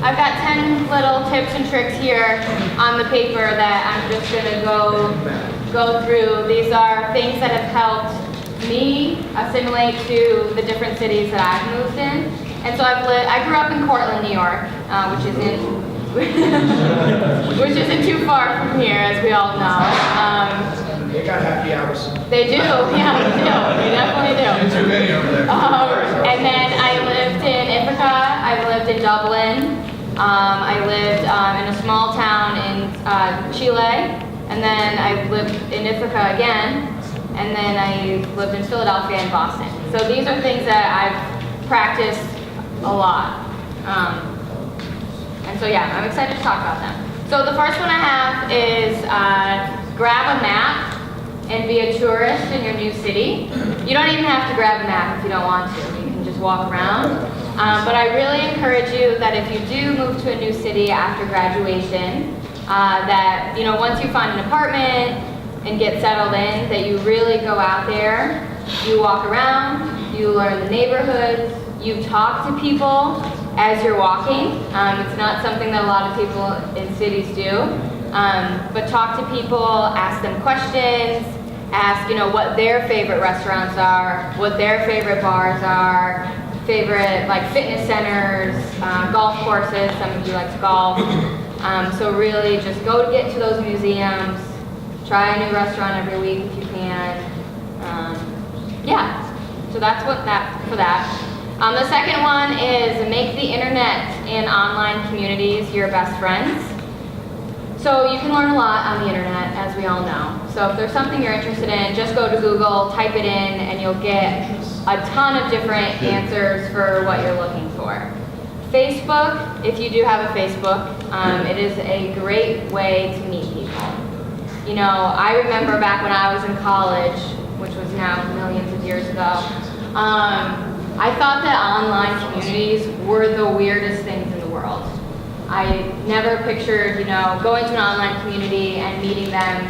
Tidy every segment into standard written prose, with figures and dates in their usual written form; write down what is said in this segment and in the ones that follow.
I've got 10 little tips and tricks here on the paper that I'm just gonna go through. These are things that have helped me assimilate to the different cities that I've moved in. And so I grew up in Cortland, New York, which isn't too far from here, as we all know. They got happy hours. They do, yeah, they do. They definitely do. Too many over there. And then I lived in Ithaca. I lived in Dublin. I lived in a small town in Chile. And then I lived in Ithaca again. And then I lived in Philadelphia and Boston. So these are things that I've practiced a lot. And so yeah, I'm excited to talk about them. So the first one I have is grab a map and be a tourist in your new city. You don't even have to grab a map if you don't want to. You can just walk around. But I really encourage you that if you do move to a new city after graduation, that once you find an apartment and get settled in, that you really go out there, you walk around, you learn the neighborhoods, you talk to people as you're walking. It's not something that a lot of people in cities do. But talk to people, ask them questions, ask what their favorite restaurants are, what their favorite bars are, favorite fitness centers, golf courses. Some of you like to golf. So really just go get to those museums, try a new restaurant every week if you can. Yeah, so that's for that. The second one is make the internet and online communities your best friends. So you can learn a lot on the internet, as we all know. So if there's something you're interested in, just go to Google, type it in, and you'll get a ton of different answers for what you're looking for. Facebook, if you do have a Facebook, it is a great way to meet people. I remember back when I was in college, which was now millions of years ago, I thought that online communities were the weirdest things in the world. I never pictured, going to an online community and meeting them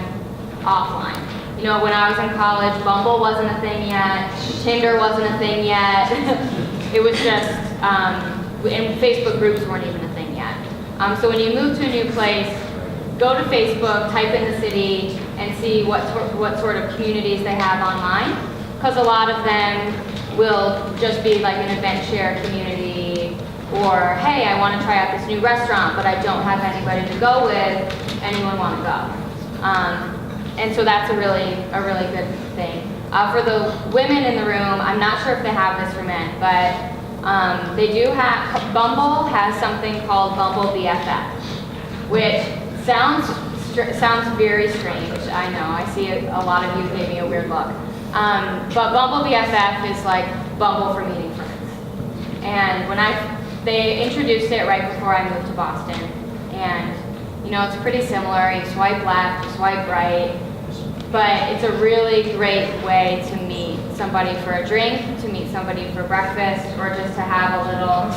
offline. When I was in college, Bumble wasn't a thing yet, Tinder wasn't a thing yet. It was just, and Facebook groups weren't even a thing yet. So when you move to a new place, go to Facebook, type in the city, and see what sort of communities they have online. Because a lot of them will just be like an event share community, or hey, I want to try out this new restaurant, but I don't have anybody to go with. Anyone want to go? And so that's a really good thing. For the women in the room, I'm not sure if they have this for men, but they do have. Bumble has something called Bumble BFF, which sounds very strange. I know. I see a lot of you gave me a weird look. But Bumble BFF is like Bumble for meeting friends. And when they introduced it right before I moved to Boston, and it's pretty similar. You swipe left, you swipe right, but it's a really great way to meet somebody for a drink, to meet somebody for breakfast, or just to have a little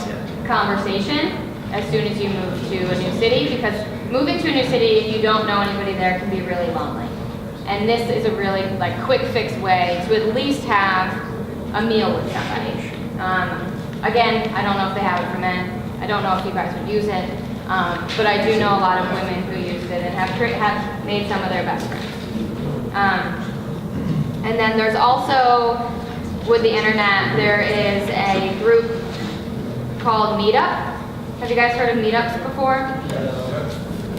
conversation as soon as you move to a new city, because moving to a new city, if you don't know anybody there, can be really lonely. And this is a really quick fix way to at least have a meal with somebody. Again, I don't know if they have it for men. I don't know if you guys would use it, but I do know a lot of women who used it and have made some of their best friends. And then there's also, with the internet, there is a group called Meetup. Have you guys heard of meetups before?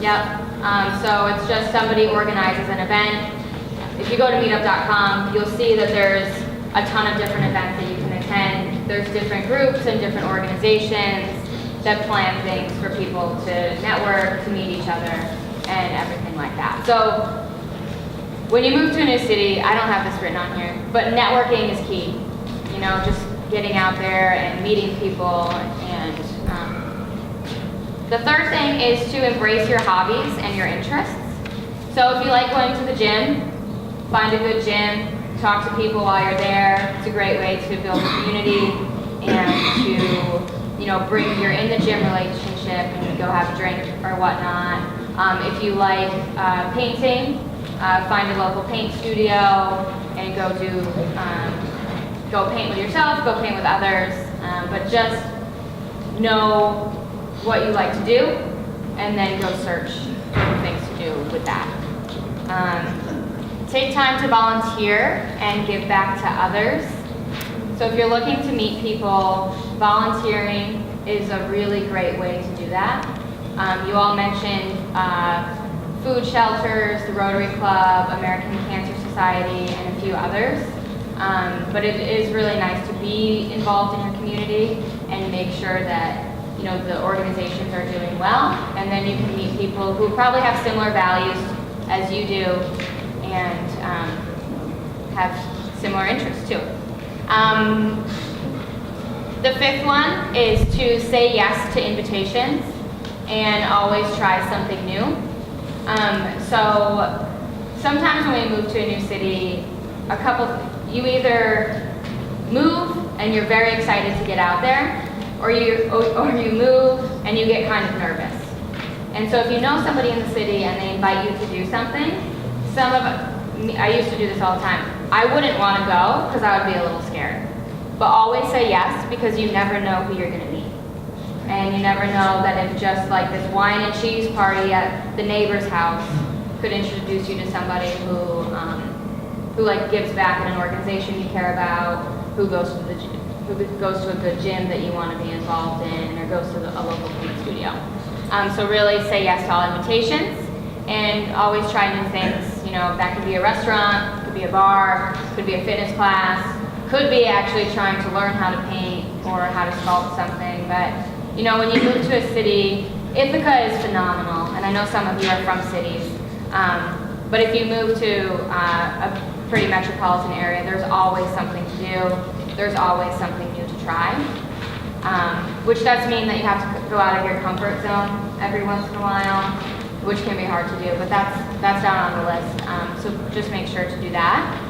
Yep. So it's just somebody organizes an event. If you go to meetup.com, you'll see that there's a ton of different events that you can attend. There's different groups and different organizations that plan things for people to network, to meet each other, and everything like that. So when you move to a new city, I don't have this written on here, but networking is key. Just getting out there and meeting people. And the third thing is to embrace your hobbies and your interests. So if you like going to the gym, find a good gym, talk to people while you're there. It's a great way to build a community and to, bring your in the gym relationship and go have a drink or whatnot. If you like painting, find a local paint studio and go paint with yourself, go paint with others, but just know what you like to do, and then go search for things to do with that. Take time to volunteer and give back to others. So if you're looking to meet people, volunteering is a really great way to do that. You all mentioned food shelters, the Rotary Club, American Cancer Society, and a few others. But it is really nice to be involved in your community and make sure that the organizations are doing well, and then you can meet people who probably have similar values as you do and have similar interests too. The fifth one is to say yes to invitations and always try something new. So sometimes when we move to a new city, you either move and you're very excited to get out there, or you move and you get kind of nervous. And so if you know somebody in the city and they invite you to do something, I used to do this all the time. I wouldn't want to go because I would be a little scared. But always say yes, because you never know who you're going to meet. And you never know that if just like this wine and cheese party at the neighbor's house could introduce you to somebody who like gives back in an organization you care about, who goes to a good gym that you want to be involved in, or goes to a local paint studio. So really say yes to all invitations, and always try new things. That could be a restaurant, could be a bar, could be a fitness class, could be actually trying to learn how to paint or how to sculpt something. But when you move to a city, Ithaca is phenomenal, and I know some of you are from cities. But if you move to a pretty metropolitan area, there's always something to do. There's always something new to try, which does mean that you have to go out of your comfort zone every once in a while, which can be hard to do, but that's down on the list. So just make sure to do that.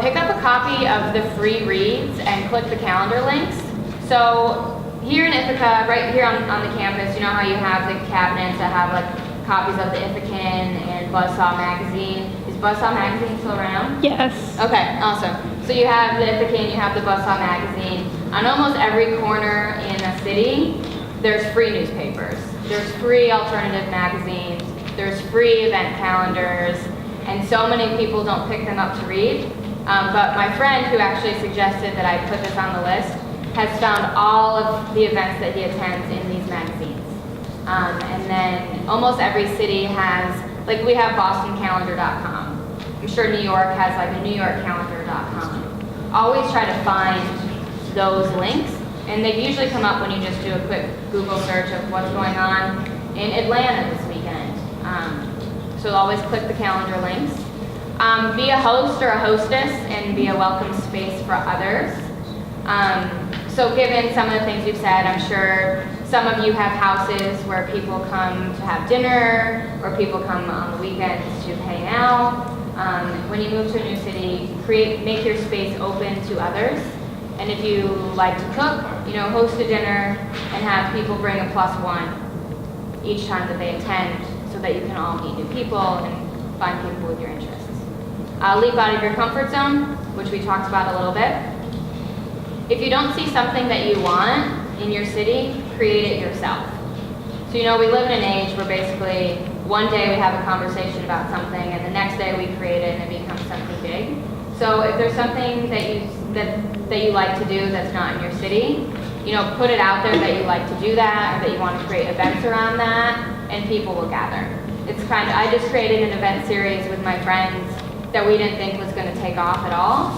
Pick up a copy of the free reads and click the calendar links. So here in Ithaca, right here on the campus, you know how you have the cabinets that have like copies of the Ithacan and Buzzsaw magazine. Is Buzzsaw magazine still around? Yes. Okay, awesome. So you have the Ithacan, you have the Buzzsaw magazine. On almost every corner in a city, there's free newspapers. There's free alternative magazines. There's free event calendars. And so many people don't pick them up to read. But my friend, who actually suggested that I put this on the list, has found all of the events that he attends in these magazines. And then almost every city has, like we have bostoncalendar.com. I'm sure New York has like a newyorkcalendar.com. Always try to find those links, and they usually come up when you just do a quick Google search of what's going on in Atlanta this weekend. So always click the calendar links. Be a host or a hostess and be a welcome space for others. So given some of the things you've said, I'm sure some of you have houses where people come to have dinner, or people come on the weekends to hang out. When you move to a new city, make your space open to others. And if you like to cook, host a dinner and have people bring a +1 each time that they attend, so that you can all meet new people and find people with your interests. Leap out of your comfort zone, which we talked about a little bit. If you don't see something that you want in your city, create it yourself. So we live in an age where basically one day we have a conversation about something, and the next day we create it and it becomes something big. So if there's something that you like to do that's not in your city, put it out there that you like to do that, or that you want to create events around that, and people will gather. I just created an event series with my friends that we didn't think was going to take off at all.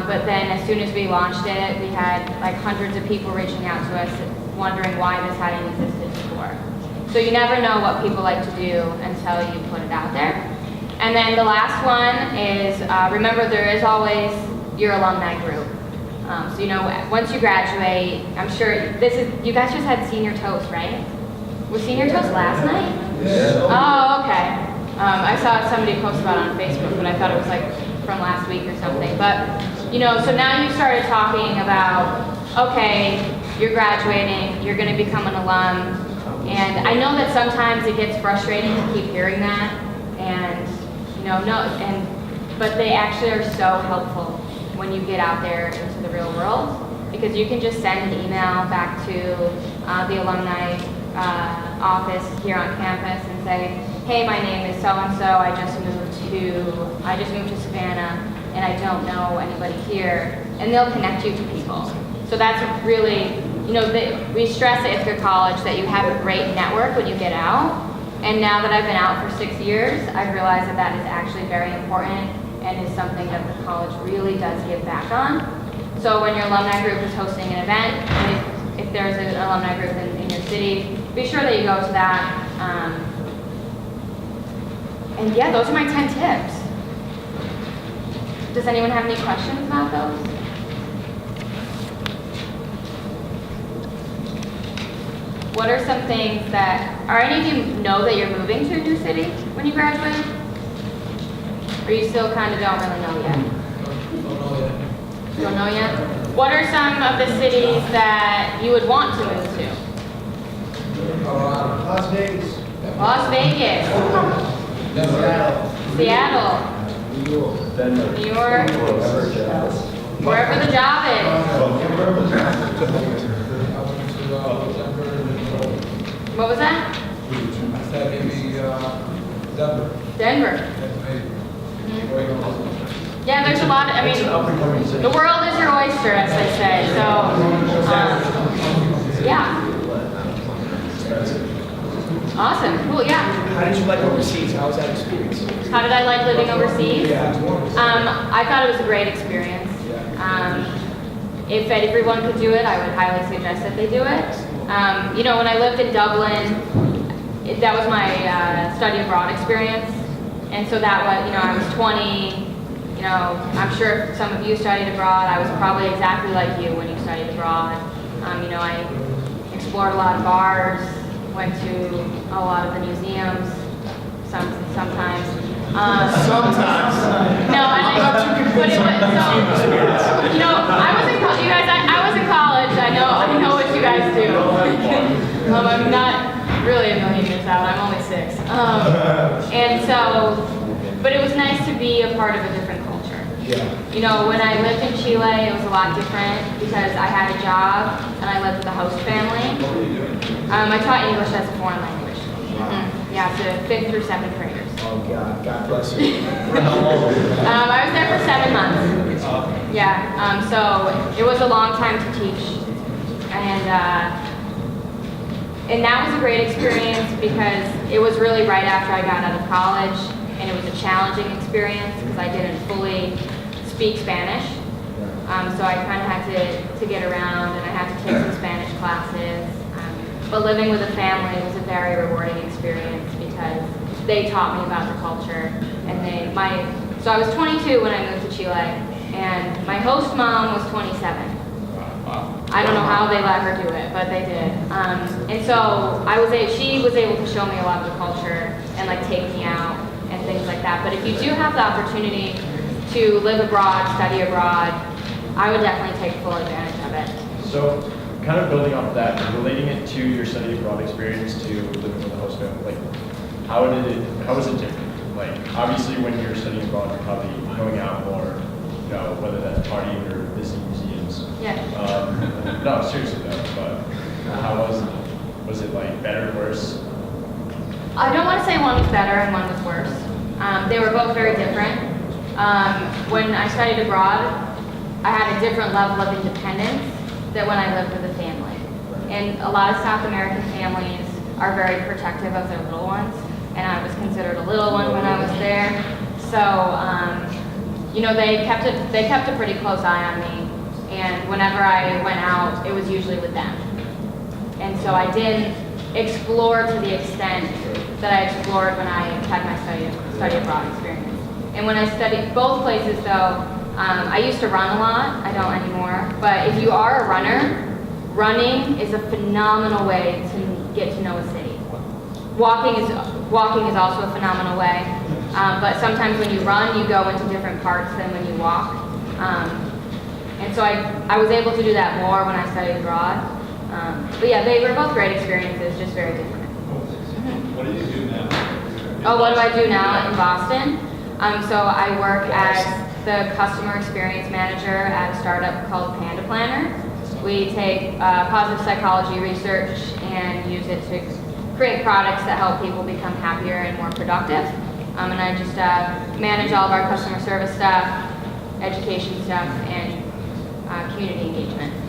But then as soon as we launched it, we had like hundreds of people reaching out to us wondering why this hadn't existed before. So you never know what people like to do until you put it out there. And then the last one is, remember there is always your alumni group. So once you graduate, I'm sure you guys just had senior toast, right? Was senior toast last night? Yeah. Oh, okay. I saw somebody post about it on Facebook, but I thought it was like from last week or something. But, so now you started talking about, okay, you're graduating, you're going to become an alum. And I know that sometimes it gets frustrating to keep hearing that. And, but they actually are so helpful when you get out there into the real world, because you can just send an email back to the alumni office here on campus and say, hey, my name is so-and-so, I just moved to Savannah, and I don't know anybody here, and they'll connect you to people. So that's really, we stress it if you're college that you have a great network when you get out. And now that I've been out for 6 years, I've realized that that is actually very important and is something that the college really does give back on. So when your alumni group is hosting an event, and if there's an alumni group in your city, be sure that you go to that. And yeah, those are my 10 tips. Does anyone have any questions about those? What are some things are any of you know that you're moving to a new city when you graduate? Or you still kind of don't really know yet? Don't know yet? What are some of the cities that you would want to move to? Las Vegas. Las Vegas, Seattle, New York, wherever the job is. What was that? I said maybe Denver. Denver. Yeah, there's a lot of, the world is your oyster, as they say, so, yeah. Awesome, cool, yeah. How did you like overseas? How was that experience? How did I like living overseas? Yeah. I thought it was a great experience. If everyone could do it, I would highly suggest that they do it. When I lived in Dublin, that was my study abroad experience. And so that was, I was 20, I'm sure some of you studied abroad. I was probably exactly like you when you studied abroad. I explored a lot of bars, went to a lot of the museums, sometimes. Sometimes. No, but it was, I was in college, you guys, I was in college, I know what you guys do. I'm not really a million years out, I'm only 6. But it was nice to be a part of a different culture. Yeah. When I lived in Chile, it was a lot different because I had a job and I lived with a host family. I taught English as a foreign language. Yeah, to 5th through 7th graders. Oh God, God bless you. I was there for 7 months. Yeah, so it was a long time to teach. And that was a great experience because it was really right after I got out of college, and it was a challenging experience because I didn't fully speak Spanish. So I kind of had to get around, and I had to take some Spanish classes. But living with a family was a very rewarding experience because they taught me about the culture. So I was 22 when I moved to Chile, and my host mom was 27. I don't know how they let her do it, but they did. And so she was able to show me a lot of the culture and take me out and things like that. But if you do have the opportunity to live abroad, study abroad, I would definitely take full advantage of it. So, kind of building off of that, relating it to your study abroad experience to living with a host family, how was it different? Obviously when you're studying abroad, you're probably going out more, whether that's partying or visiting museums. Yeah. No, seriously though, but how was it? Was it better, worse? I don't want to say one was better and one was worse. They were both very different. When I studied abroad, I had a different level of independence than when I lived with a family. And a lot of South American families are very protective of their little ones, and I was considered a little one when I was there. So, they kept a pretty close eye on me, and whenever I went out, it was usually with them. And so I didn't explore to the extent that I explored when I had my study abroad experience. And when I studied both places, though, I used to run a lot. I don't anymore. But if you are a runner, running is a phenomenal way to get to know a city. Walking is also a phenomenal way. But sometimes when you run, you go into different parts than when you walk. And so I was able to do that more when I studied abroad. But yeah, they were both great experiences, just very different. What do you do now? Oh, what do I do now in Boston? So I work as the customer experience manager at a startup called Panda Planner. We take positive psychology research and use it to create products that help people become happier and more productive. And I just manage all of our customer service stuff, education stuff, and community engagement.